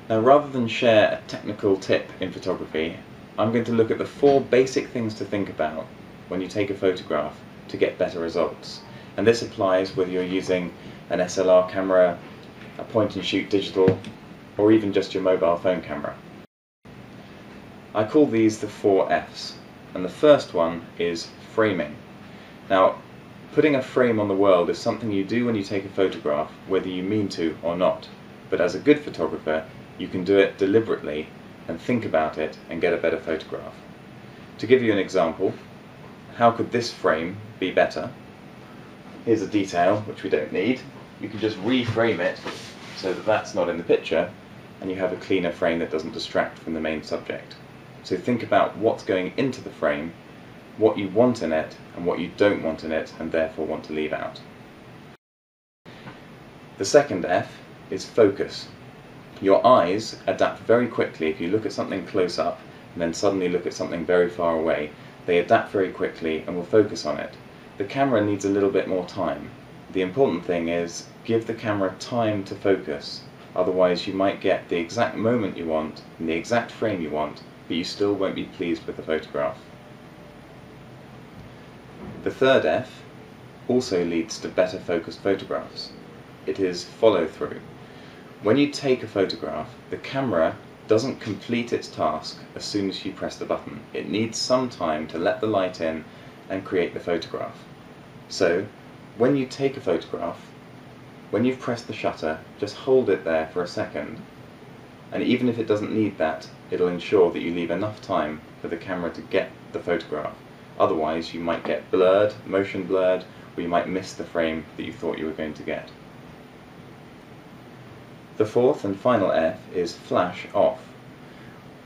Now, rather than share a technical tip in photography, I'm going to look at the 4 basic things to think about when you take a photograph to get better results. And this applies whether you're using an SLR camera, a point-and-shoot digital, or even just your mobile phone camera. I call these the 4 F's, and the first one is framing. Now, putting a frame on the world is something you do when you take a photograph, whether you mean to or not. But as a good photographer, you can do it deliberately and think about it and get a better photograph. To give you an example, how could this frame be better? Here's a detail which we don't need. You can just reframe it so that that's not in the picture, and you have a cleaner frame that doesn't distract from the main subject. So think about what's going into the frame, what you want in it, and what you don't want in it, and therefore want to leave out. The second F is focus. Your eyes adapt very quickly if you look at something close up and then suddenly look at something very far away. They adapt very quickly and will focus on it. The camera needs a little bit more time. The important thing is give the camera time to focus, otherwise you might get the exact moment you want and the exact frame you want, but you still won't be pleased with the photograph. The third F also leads to better focused photographs. It is follow through. When you take a photograph, the camera doesn't complete its task as soon as you press the button. It needs some time to let the light in and create the photograph. So, when you take a photograph, when you've pressed the shutter, just hold it there for a second. And even if it doesn't need that, it'll ensure that you leave enough time for the camera to get the photograph. Otherwise, you might get blurred, motion blurred, or you might miss the frame that you thought you were going to get. The fourth and final F is flash off.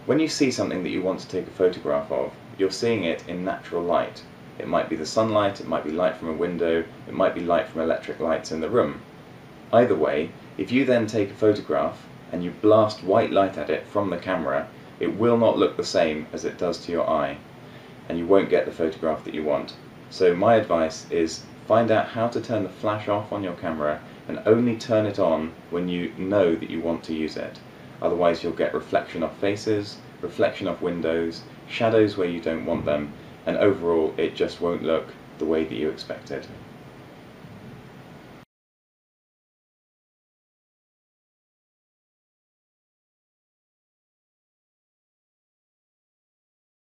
When you see something that you want to take a photograph of, you're seeing it in natural light. It might be the sunlight, it might be light from a window, it might be light from electric lights in the room. Either way, if you then take a photograph and you blast white light at it from the camera, it will not look the same as it does to your eye, and you won't get the photograph that you want. So my advice is find out how to turn the flash off on your camera and only turn it on when you know that you want to use it. Otherwise you'll get reflection off faces, reflection off windows, shadows where you don't want them, and overall it just won't look the way that you expected.